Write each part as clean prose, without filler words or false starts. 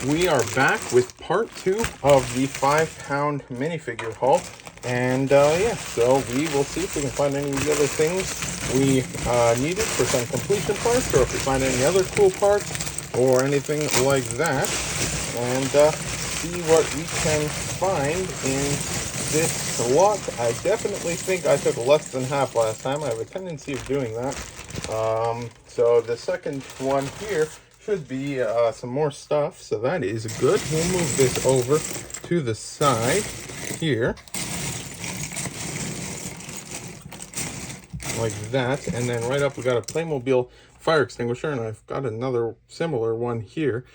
we are back with part 2 of the 5-pound minifigure haul. And yeah, so we will see if we can find any of the other things we needed for some completion parts, or if we find any other cool parts or anything like that, and see what we can find in this lot. I definitely think I took less than half last time. I have a tendency of doing that. So the second one here should be some more stuff, so that is good. We'll move this over to the side here, like that, and then right up we got a Playmobil fire extinguisher, and I've got another similar one here.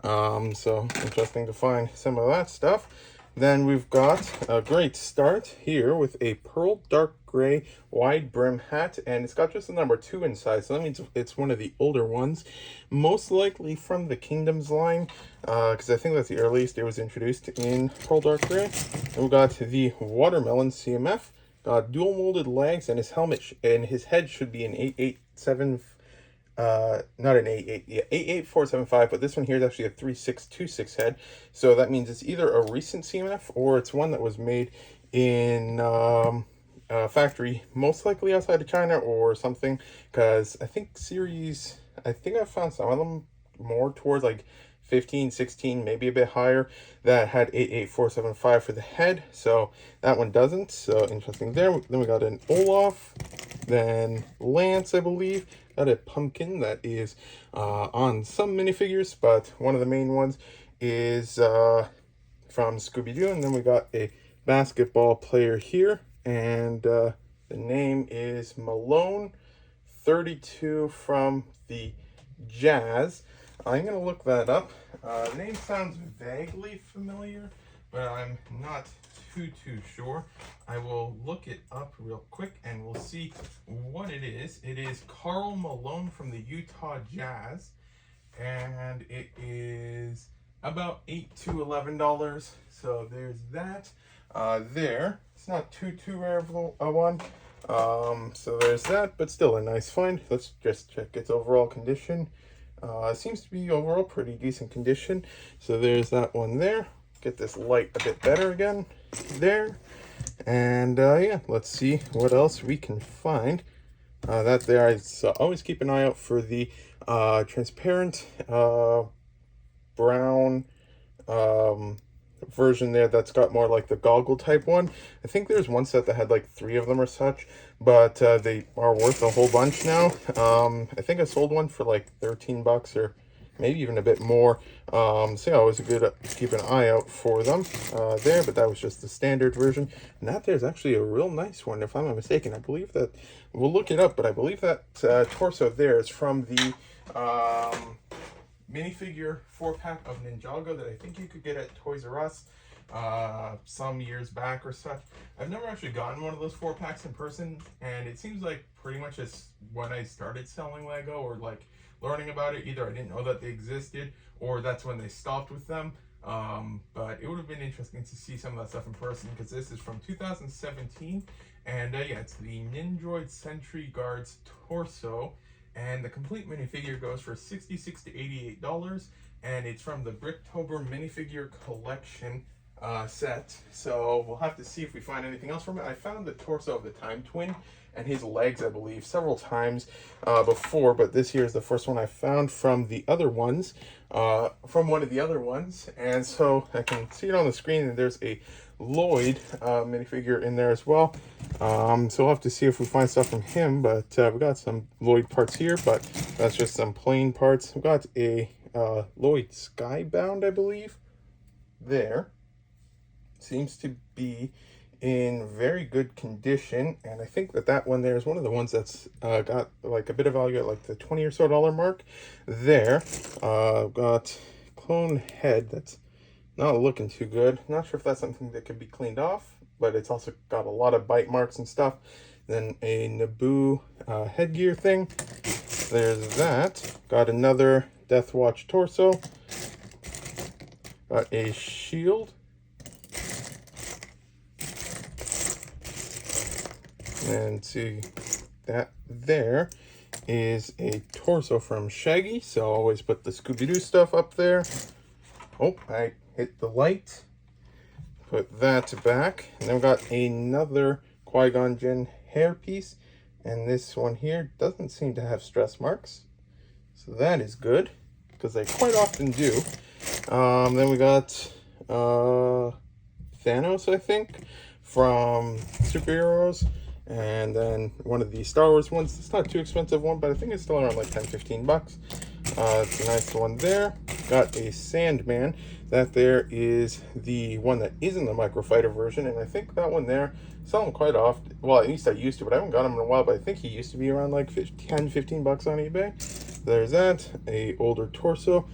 So interesting to find some of that stuff. Then we've got a great start here with a pearl dark gray wide brim hat, and it's got just the number 2 inside, so that means it's one of the older ones, most likely from the Kingdoms line, because I think that's the earliest it was introduced in pearl dark gray. And we've got the watermelon CMF, got dual molded legs, and his helmet and his head should be an 887, not an 88475, but this one here is actually a 3626 head, so that means it's either a recent CMF or it's one that was made in factory, most likely outside of China or something, because I think I found some of them more towards like 15, 16, maybe a bit higher, that had 88475 for the head, so that one doesn't. So interesting there. Then we got an Olaf, then Lance, I believe, got a pumpkin that is on some minifigures, but one of the main ones is from Scooby-Doo. And then we got a basketball player here, and the name is Malone 32 from the Jazz. I'm going to look that up. The name sounds vaguely familiar, but I'm not too sure. I will look it up real quick and we'll see what it is. It is Karl Malone from the Utah Jazz, and it is about $8 to $11. So there's that. There, it's not too rare of a one. So there's that, but still a nice find. Let's just check its overall condition. Seems to be overall pretty decent condition. So there's that one there. Get this light a bit better again there. And yeah, let's see what else we can find. That there, I always keep an eye out for the transparent brown version there that's got more like the goggle type one. I think there's one set that had like 3 of them or such, but they are worth a whole bunch now. I think I sold one for like 13 bucks or maybe even a bit more. So yeah, always a good keep an eye out for them there, but that was just the standard version. And that there's actually a real nice one, if I'm not mistaken. I believe that, we'll look it up, but I believe that torso there is from the minifigure 4-pack of Ninjago that I think you could get at Toys R Us some years back or such. I've never actually gotten one of those 4-packs in person, and it seems like pretty much as when I started selling Lego or like learning about it, either I didn't know that they existed or that's when they stopped with them. But it would have been interesting to see some of that stuff in person, because this is from 2017, and yeah, it's the Nindroid Sentry Guard's torso. And the complete minifigure goes for $66 to $88, and it's from the Bricktober minifigure collection set. So we'll have to see if we find anything else from it. I found the torso of the Time Twin and his legs, I believe, several times before, but this here is the first one I found from the other ones, from one of the other ones. And so I can see it on the screen, and there's a Lloyd minifigure in there as well. So we'll have to see if we find stuff from him, but we got some Lloyd parts here, but that's just some plain parts. We've got a Lloyd Skybound, I believe, there. Seems to be in very good condition, and I think that one there is one of the ones that's got like a bit of value at like the $20 or so mark there. Got clone head that's not looking too good. Not sure if that's something that could be cleaned off, but it's also got a lot of bite marks and stuff. Then a Naboo headgear thing. There's that. Got another Death Watch torso. Got a shield. And see, that there is a torso from Shaggy, so I always put the Scooby-Doo stuff up there. Oh, I hit the light. Put that back. And then we got another Qui-Gon Jinn hairpiece. And this one here doesn't seem to have stress marks. So that is good, because they quite often do. Then we got Thanos, I think, from Superheroes. And then one of the Star Wars ones. It's not too expensive one, but I think it's still around like 10-15 bucks. It's a nice one there. Got a Sandman. That there is the one that isn't the microfighter version, and I think that one there, sell them quite often. Well, at least I used to, but I haven't got him in a while, but I think he used to be around like 10-15 bucks on eBay. There's that. A older torso.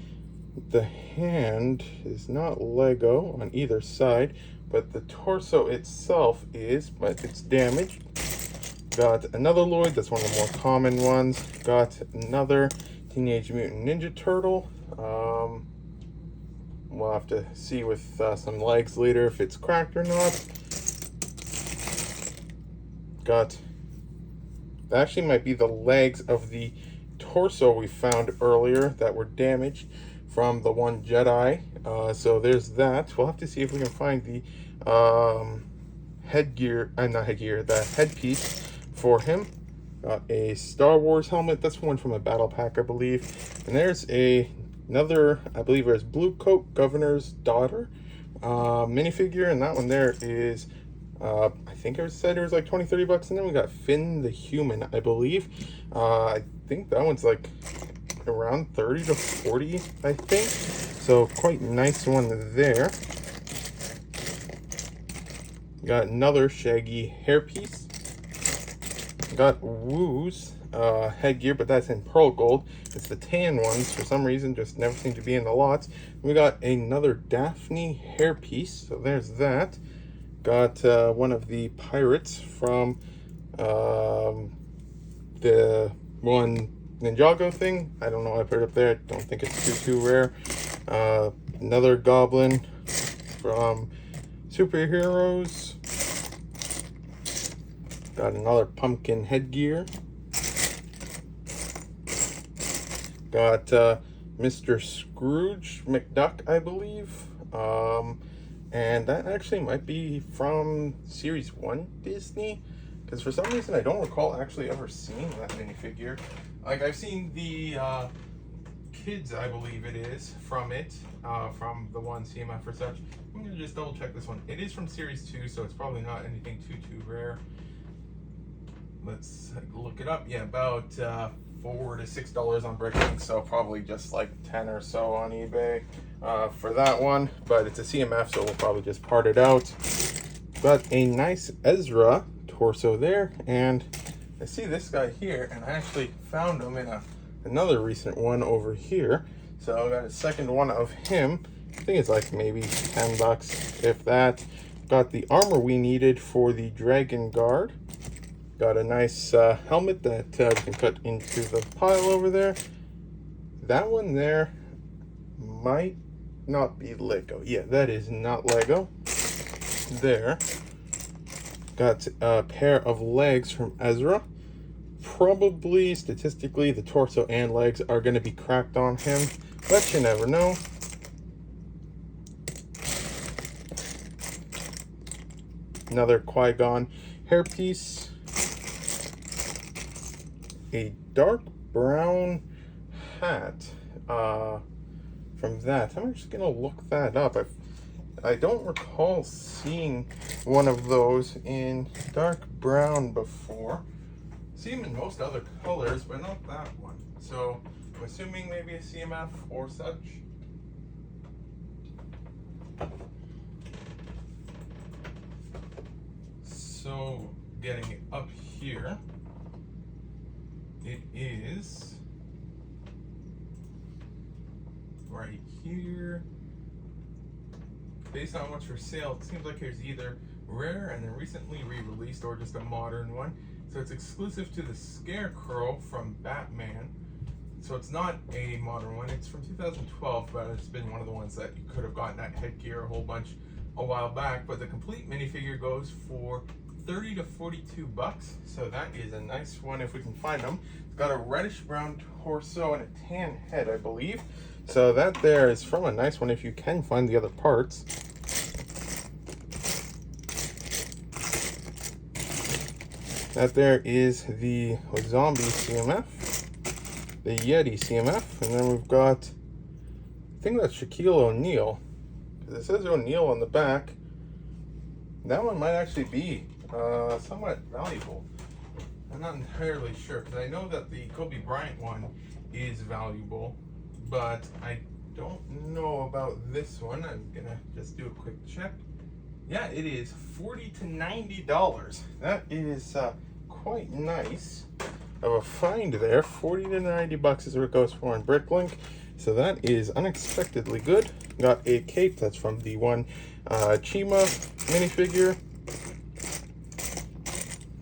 The hand is not Lego on either side, but the torso itself is, but it's damaged. Got another Lloyd, that's one of the more common ones. Got another Teenage Mutant Ninja Turtle. We'll have to see with some legs later if it's cracked or not. Got, that actually might be the legs of the torso we found earlier that were damaged from the one Jedi. So there's that. We'll have to see if we can find the headgear, not headgear, the headpiece for him. Got a Star Wars helmet. That's one from a battle pack, I believe. And there's another, I believe there's Blue Coat Governor's Daughter minifigure, and that one there is, I think it said it was like 20-30 bucks. And then we got Finn the Human, I believe. I think that one's like around 30 to 40, I think. So quite nice one there. Got another Shaggy hairpiece. Got Woo's headgear, but that's in pearl gold. It's the tan ones, for some reason, just never seem to be in the lots. We got another Daphne hairpiece, so there's that. Got one of the pirates from the one Ninjago thing. I don't know, I put it up there. I don't think it's too rare. Another goblin from Superheroes. Got another pumpkin headgear. Got Mr. Scrooge McDuck, I believe. And that actually might be from Series 1 Disney, because for some reason I don't recall actually ever seeing that minifigure. Like, I've seen the kids, I believe it is, from it, from the one CMF or such. I'm going to just double check this one. It is from Series 2, so it's probably not anything too rare. Let's look it up. Yeah, about $4 to $6 on Bricklink, so probably just like 10 or so on eBay for that one. But it's a CMF, so we'll probably just part it out. Got a nice Ezra torso there, and I see this guy here, and I actually found him in another recent one over here. So I got a second one of him. I think it's like maybe 10 bucks, if that. Got the armor we needed for the Dragon Guard. Got a nice helmet that we can put into the pile over there. That one there might not be Lego. Yeah, that is not Lego. There. Got a pair of legs from Ezra. Probably, statistically, the torso and legs are going to be cracked on him, but you never know. Another Qui-Gon hairpiece. A dark brown hat from that. I'm just gonna look that up. I don't recall seeing one of those in dark brown before. See them in most other colors, but not that one. So I'm assuming maybe a CMF or such. So getting it up here. It is right here. Based on what's for sale, it seems like there's either rare and then recently re-released or just a modern one. So it's exclusive to the Scarecrow from Batman. So it's not a modern one. It's from 2012, but it's been one of the ones that you could have gotten that headgear a whole bunch a while back. But the complete minifigure goes for 30 to 42 bucks. So that is a nice one if we can find them. It's got a reddish brown torso and a tan head, I believe. so that there is from a nice one if you can find the other parts. That there is the zombie CMF, the Yeti CMF, and then we've got, I think that's Shaquille O'Neal, because it says O'Neal on the back. That one might actually be somewhat valuable. I'm not entirely sure, because I know that the Kobe Bryant one is valuable, but I don't know about this one. I'm gonna just do a quick check. Yeah, it is $40 to $90. That is quite nice of a find there. 40 to 90 bucks is what it goes for on Bricklink. So that is unexpectedly good. Got a cape that's from the one Chima minifigure.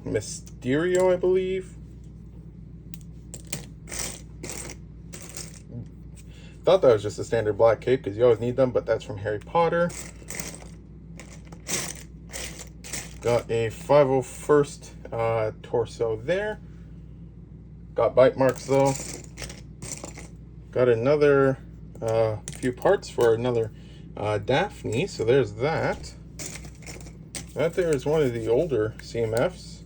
Mysterio, I believe. Thought that was just a standard black cape because you always need them, but that's from Harry Potter. Got a 501st torso there. Got bite marks though. Got another few parts for another Daphne, so there's that. That there is one of the older CMFs.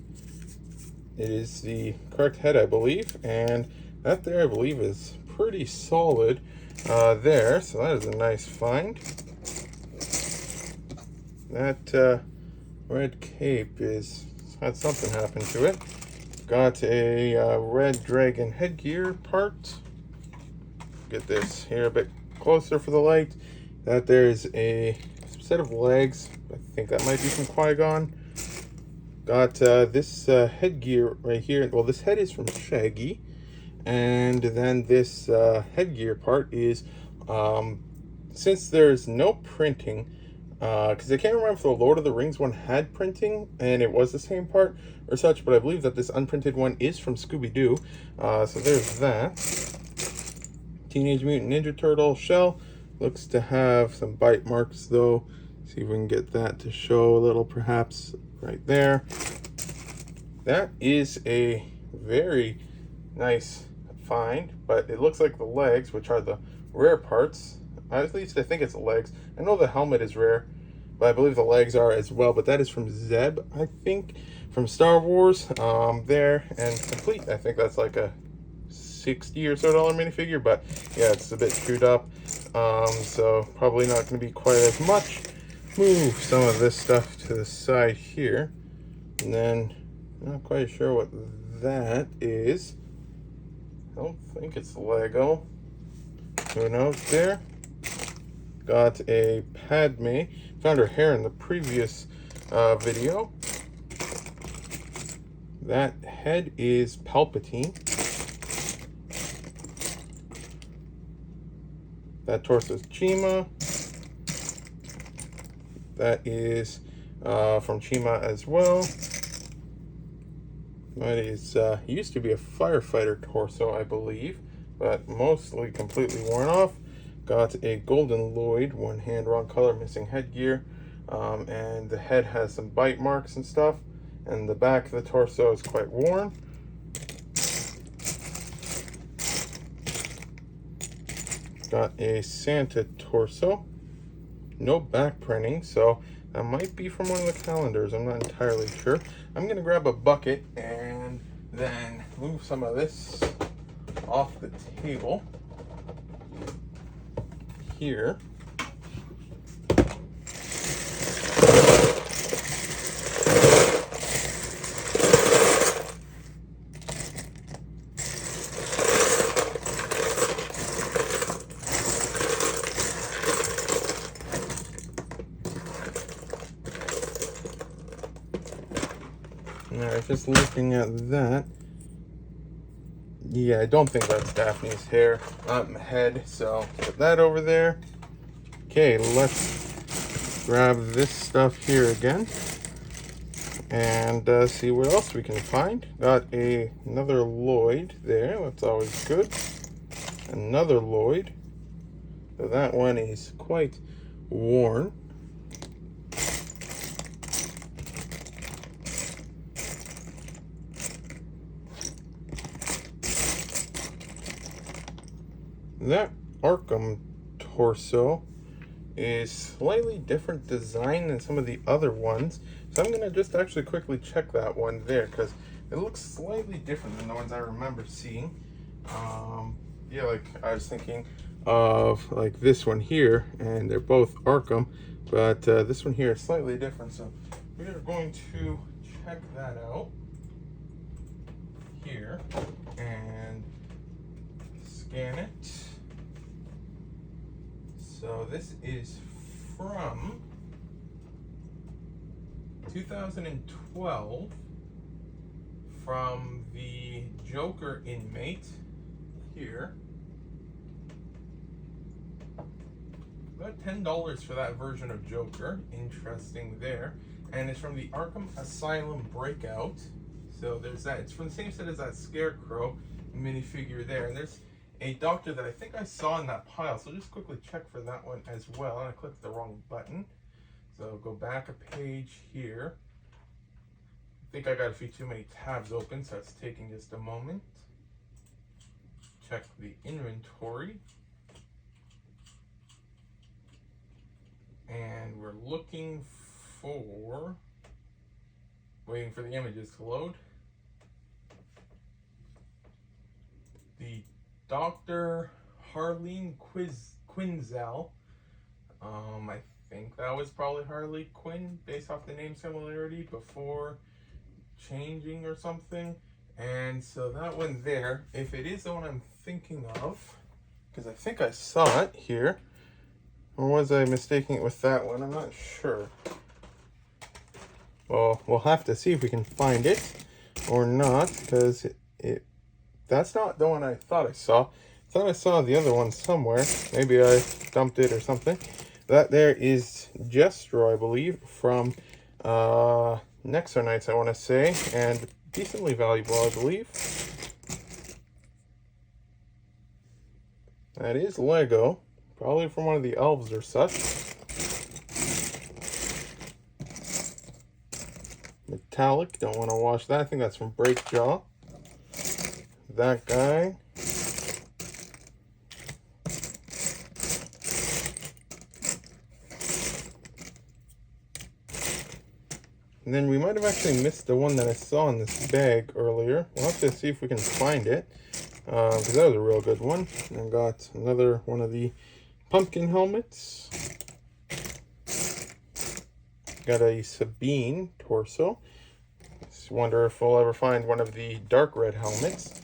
It is the correct head, I believe, and that there, I believe, is pretty solid there, so that is a nice find. That red cape is had something happen to it. Got a red dragon headgear part. Get this here a bit closer for the light. That there's a set of legs. I think that might be from Qui-Gon. Got this headgear right here. Well, this head is from Shaggy. And then this headgear part is, since there's no printing, because I can't remember if the Lord of the Rings one had printing and it was the same part or such, but I believe that this unprinted one is from Scooby-Doo. So there's that. Teenage Mutant Ninja Turtle shell. Looks to have some bite marks though. See if we can get that to show a little, perhaps right there. That is a very nice find, but it looks like the legs, which are the rare parts, at least I think it's the legs. I know the helmet is rare, but I believe the legs are as well. But that is from Zeb, I think, from Star Wars. There and complete. I think that's like a $60 or so minifigure, but yeah, it's a bit chewed up, so probably not going to be quite as much. Move some of this stuff to the side here, and then I'm not quite sure what that is. I don't think it's Lego. Who knows there? Got a Padme. Found her hair in the previous video. That head is Palpatine. That torso is Chima. That is from Chima as well. That is used to be a firefighter torso, I believe, but mostly completely worn off. Got a Golden Lloyd, one hand, wrong color, missing headgear, and the head has some bite marks and stuff, and the back of the torso is quite worn. Got a Santa torso, no back printing, so that might be from one of the calendars. I'm not entirely sure. I'm gonna grab a bucket and then move some of this off the table here. Alright, just looking at that. Yeah, I don't think that's Daphne's head, so put that over there. Okay, let's grab this stuff here again and see what else we can find. Got another Lloyd there, that's always good. Another Lloyd. So that one is quite worn. That Arkham torso is slightly different design than some of the other ones. So I'm going to just actually quickly check that one there because it looks slightly different than the ones I remember seeing. Yeah, like I was thinking of like this one here, and they're both Arkham, but this one here is slightly different. So we are going to check that out here and scan it. So this is from 2012 from the Joker inmate here. About $10 for that version of Joker. Interesting there. And it's from the Arkham Asylum Breakout. So there's that. It's from the same set as that Scarecrow minifigure there. And there's a doctor that I think I saw in that pile. So just quickly check for that one as well. And I clicked the wrong button. So go back a page here. I think I got a few too many tabs open, so it's taking just a moment. Check the inventory. And we're looking for, waiting for the images to load. The Dr. Harleen Quinzel. I think that was probably Harley Quinn based off the name similarity before changing or something. And so that one there, if it is the one I'm thinking of, because I think I saw it here, or was I mistaking it with that one? I'm not sure. Well, we'll have to see if we can find it or not, because that's not the one I thought I saw. I thought I saw the other one somewhere. Maybe I dumped it or something. That there is Jestro, I believe, from Nexo Knights, I want to say, and decently valuable, I believe. That is Lego, probably from one of the elves or such. Metallic, don't want to wash that. I think that's from Breakjaw. That guy. And then we might have actually missed the one that I saw in this bag earlier. We'll have to see if we can find it, because that was a real good one. And I got another one of the pumpkin helmets. Got a Sabine torso. Just wonder if we'll ever find one of the dark red helmets.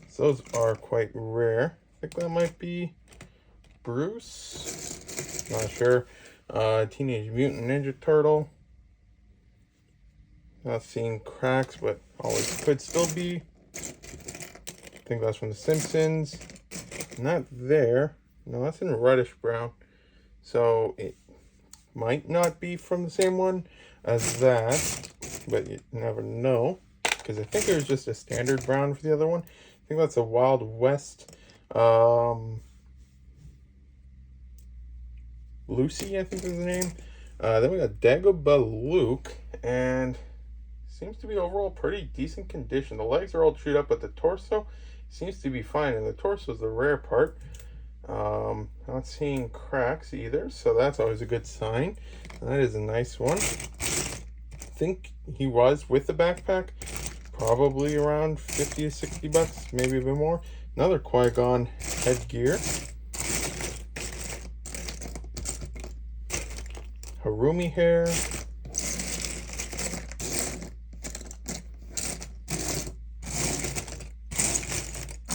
So those are quite rare. I think that might be Bruce. Not sure. Teenage Mutant Ninja Turtle. Not seeing cracks, but always could still be. I think that's from The Simpsons. Not there. No, that's in reddish brown. So it might not be from the same one as that, but you never know. Because I think it was just a standard brown for the other one. I think that's a Wild West. Lucy, I think is the name. Then we got Dagobah Luke, and seems to be overall pretty decent condition. The legs are all chewed up, but the torso seems to be fine, and the torso is the rare part. Not seeing cracks either, so that's always a good sign. That is a nice one. I think he was with the backpack, probably around 50 to 60 bucks, maybe a bit more. Another Qui-Gon headgear. Harumi hair.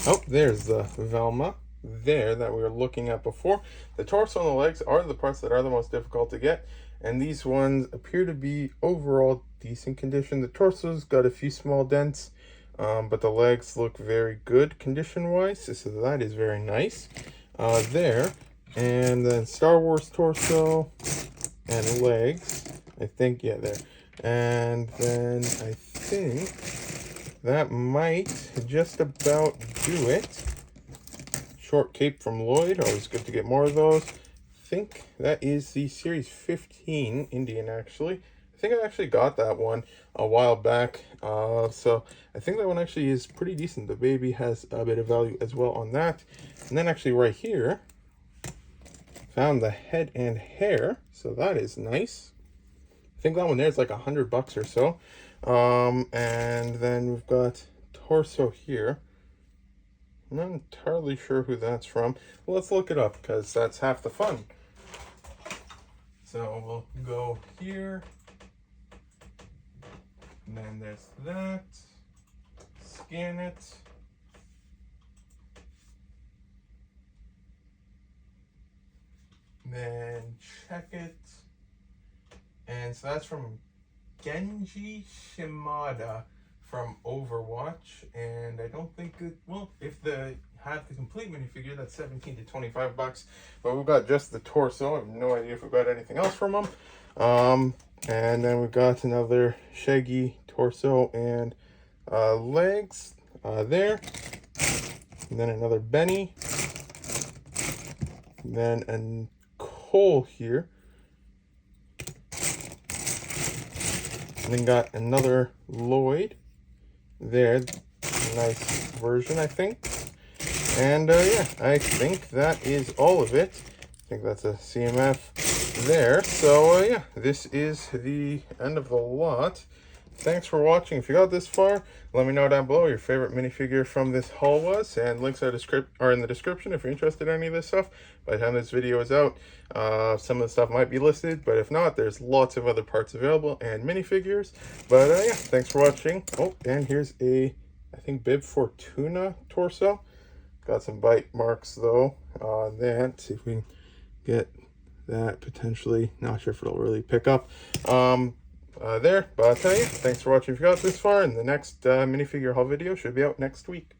Oh, there's the Velma there that we were looking at before. The torso and the legs are the parts that are the most difficult to get, and these ones appear to be overall decent condition. The torso's got a few small dents, but the legs look very good condition-wise, so that is very nice. There, and then Star Wars torso and legs, I think, yeah, there. And then I think that might just about do it. Short cape from Lloyd, always good to get more of those. I think that is the Series 15 Indian, actually. I think I actually got that one a while back, so I think that one actually is pretty decent. The baby has a bit of value as well on that. And then actually right here, Found the head and hair, so that is nice. I think that one there is like $100 or so. And then we've got torso here. I'm not entirely sure who that's from. Well, let's look it up because that's half the fun. So we'll go here. And then there's that. Scan it. Then check it. And so that's from Genji Shimada from Overwatch. And I don't think it, well, if they have the complete minifigure, that's $17 to $25. But we've got just the torso. I have no idea if we've got anything else from them. And then we've got another Shaggy torso and legs there. And then another Benny. And then a Cole here. And then got another Lloyd there. Nice version, I think. And yeah, I think that is all of it. I think that's a CMF there. So yeah, this is the end of the lot. Thanks for watching. If you got this far, let me know down below what your favorite minifigure from this haul was, and links are in the description if you're interested in any of this stuff. By the time this video is out, some of the stuff might be listed, but if not, there's lots of other parts available and minifigures. But yeah, thanks for watching. Oh, and here's a, I think, Bib Fortuna torso. Got some bite marks though on that. See if we can get that potentially. Not sure if it'll really pick up. There, but yeah, thanks for watching if you got this far, and the next minifigure haul video should be out next week.